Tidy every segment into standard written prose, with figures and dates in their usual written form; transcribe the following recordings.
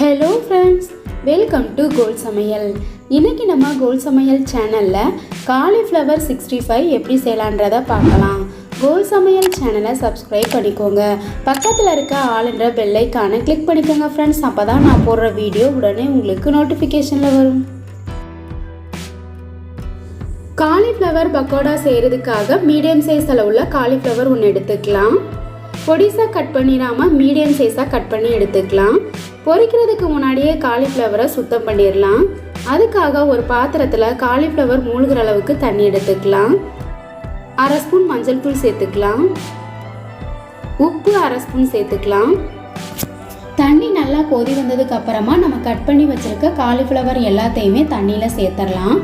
Hello friends, welcome to கோல் சமையல். இன்றைக்கி நம்ம கோல் சமையல் சேனலில் காலிஃப்ளவர் 65 எப்படி செய்யலான்றதை பார்க்கலாம். கோல் சமையல் சேனலை சப்ஸ்கிரைப் பண்ணிக்கோங்க. பக்கத்தில் இருக்க ஆளுன்ற பெல் ஐகானை கிளிக் பண்ணிக்கோங்க ஃப்ரெண்ட்ஸ். அப்போ தான் நான் போடுற வீடியோ உடனே உங்களுக்கு நோட்டிஃபிகேஷனில் வரும். காலிஃப்ளவர் பக்கோடா செய்கிறதுக்காக மீடியம் சைஸ் அளவுள்ள காலிஃப்ளவர் ஒன்று எடுத்துக்கலாம். பொடிசாக கட் பண்ணிடாமல் மீடியம் சைஸாக கட் பண்ணி எடுத்துக்கலாம். பொரிக்கிறதுக்கு முன்னாடியே காலிஃப்ளவரை சுத்தம் பண்ணிடலாம். அதுக்காக ஒரு பாத்திரத்தில் காலிஃப்ளவர் மூழ்கிற அளவுக்கு தண்ணி எடுத்துக்கலாம். அரை ஸ்பூன் மஞ்சள் தூள் சேர்த்துக்கலாம். உப்பு அரை ஸ்பூன் சேர்த்துக்கலாம். தண்ணி நல்லா கொதி வந்ததுக்கு அப்புறமா நம்ம கட் பண்ணி வச்சுருக்க காலிஃப்ளவர் எல்லாத்தையுமே தண்ணியில் சேர்த்துடலாம்.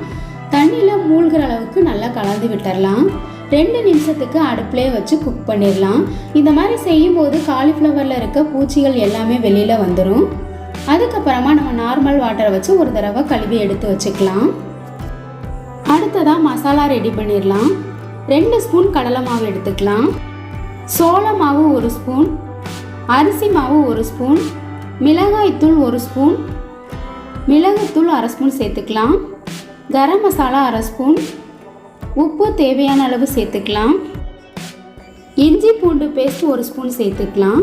தண்ணியில் மூழ்கிற அளவுக்கு நல்லா கலந்து விட்டுடலாம். 2 நிமிஷத்துக்கு அடுப்பிலே வச்சு குக் பண்ணிடலாம். இந்த மாதிரி செய்யும்போது காலிஃப்ளவரில் இருக்க பூச்சிகள் எல்லாமே வெளியில் வந்துடும். அதுக்கப்புறமா நம்ம நார்மல் வாட்டரை வச்சு ஒரு தடவை கழுவி எடுத்து வச்சுக்கலாம். அடுத்ததாக மசாலா ரெடி பண்ணிடலாம். 2 ஸ்பூன் கடலை மாவு எடுத்துக்கலாம். சோள மாவு 1 ஸ்பூன், அரிசி மாவு 1 ஸ்பூன், மிளகாய்த்தூள் 1 ஸ்பூன், மிளகுத்தூள் அரை ஸ்பூன் சேர்த்துக்கலாம். கரம் மசாலா அரை ஸ்பூன், உப்பு தேவையான அளவு சேர்த்துக்கலாம். இஞ்சி பூண்டு பேஸ்ட் 1 ஸ்பூன் சேர்த்துக்கலாம்.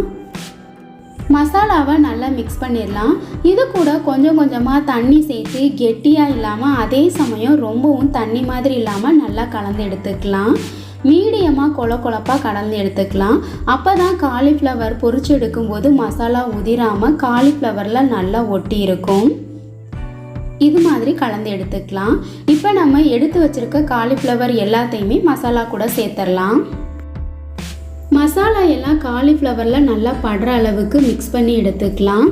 மசாலாவை நல்லா மிக்ஸ் பண்ணிடலாம். இது கூட கொஞ்சம் கொஞ்சமாக தண்ணி சேர்த்து கெட்டியாக இல்லாமல் அதே சமயம் ரொம்பவும் தண்ணி மாதிரி இல்லாமல் நல்லா கலந்து எடுத்துக்கலாம். மீடியமாக கொழப்பாக கலந்து எடுத்துக்கலாம். அப்போ தான் காலிஃப்ளவர் பொரிச்சு எடுக்கும்போது மசாலா உதிராமல் காலிஃப்ளவரில் நல்லா ஒட்டி இருக்கும். இது மாதிரி கலந்து எடுத்துக்கலாம். இப்போ நம்ம எடுத்து வச்சிருக்க காலிஃப்ளவர் எல்லாத்தையுமே மசாலா கூட சேர்த்துடலாம். மசாலா எல்லாம் காலிஃப்ளவரில் நல்லா படுற அளவுக்கு மிக்ஸ் பண்ணி எடுத்துக்கலாம்.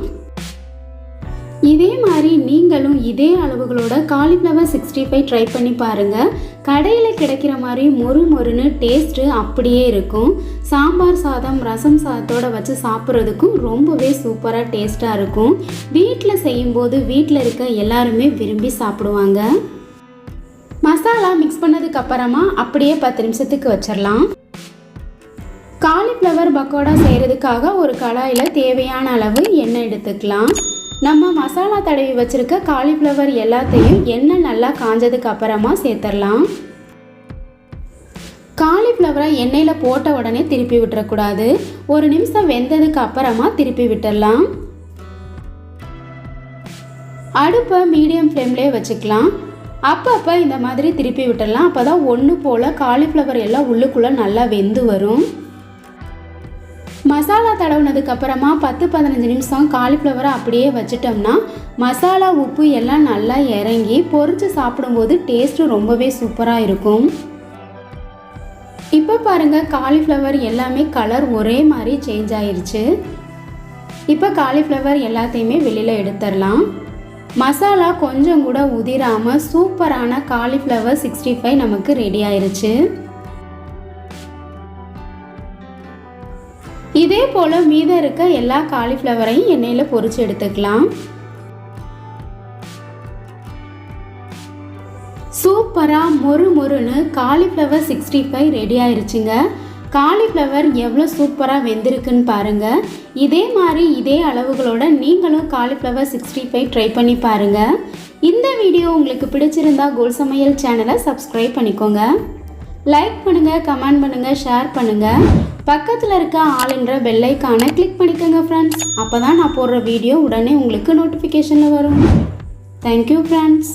இதே மாதிரி நீங்களும் இதே அளவுகளோட காலிஃப்ளவர் 65 ட்ரை பண்ணி பாருங்கள். கடையில் கிடைக்கிற மாதிரி மொறுன்னு டேஸ்ட்டு அப்படியே இருக்கும். சாம்பார் சாதம், ரசம் சாதத்தோடு வச்சு சாப்பிட்றதுக்கும் ரொம்பவே சூப்பராக டேஸ்ட்டாக இருக்கும். வீட்டில் செய்யும்போது வீட்டில் இருக்க எல்லாருமே விரும்பி சாப்பிடுவாங்க. மசாலா மிக்ஸ் பண்ணதுக்கு அப்புறமா அப்படியே 10 நிமிஷத்துக்கு வச்சிடலாம். காலிஃப்ளவர் பக்கோடா செய்கிறதுக்காக ஒரு கடாயில் தேவையான அளவு எண்ணெய் எடுத்துக்கலாம். நம்ம மசாலா தடவி வச்சுருக்க காலிஃப்ளவர் எல்லாத்தையும் எண்ணெய் நல்லா காஞ்சதுக்கு அப்புறமா சேர்த்துடலாம். காலிஃப்ளவரை எண்ணெயில் போட்ட உடனே திருப்பி விட்டுறக்கூடாது. 1 நிமிஷம் வெந்ததுக்கு அப்புறமா திருப்பி விட்டுடலாம். அடுப்பை மீடியம் ஃப்ளேம்லேயே வச்சுக்கலாம். அப்பப்போ இந்த மாதிரி திருப்பி விட்டுடலாம். அப்போ தான் ஒன்று போல் காலிஃப்ளவர் எல்லாம் உள்ளுக்குள்ளே நல்லா வெந்து வரும். மசாலா தடவுனதுக்கு அப்புறமா 10-15 நிமிஷம் காலிஃப்ளவரை அப்படியே வச்சிட்டோம்னா மசாலா உப்பு எல்லாம் நல்லா இறங்கி பொரிச்சு சாப்பிடும்போது டேஸ்ட்டு ரொம்பவே சூப்பராக இருக்கும். இப்போ பாருங்கள், காலிஃப்ளவர் எல்லாமே கலர் ஒரே மாதிரி சேஞ்ச் ஆயிருச்சு. இப்போ காலிஃப்ளவர் எல்லாத்தையுமே வெளியில் எடுத்துடலாம். மசாலா கொஞ்சம் கூட உதிராமல் சூப்பரான காலிஃப்ளவர் 65 நமக்கு ரெடி ஆயிருச்சு. இதே போல் மீதம் இருக்க எல்லா காலிஃப்ளவரையும் எண்ணெயில் பொரிச்சு எடுத்துக்கலாம். சூப்பராக மொறுன்னு காலிஃப்ளவர் 65 ரெடி ஆயிருச்சுங்க. காலிஃப்ளவர் எவ்வளோ சூப்பராக வெந்திருக்குன்னு பாருங்கள். இதே மாதிரி இதே அளவுகளோட நீங்களும் காலிஃப்ளவர் 65 ட்ரை பண்ணி பாருங்கள். இந்த வீடியோ உங்களுக்கு பிடிச்சிருந்தா கோல் சமையல் சேனலை சப்ஸ்கிரைப் பண்ணிக்கோங்க. லைக் பண்ணுங்கள், கமெண்ட் பண்ணுங்கள், ஷேர் பண்ணுங்கள். பக்கத்தில் இருக்க ஆளுன்ற பெல் ஐகானை கிளிக் பண்ணிக்கோங்க ஃப்ரெண்ட்ஸ். அப்போ தான் நான் போடுற வீடியோ உடனே உங்களுக்கு நோட்டிஃபிகேஷனில் வரும். Thank you friends.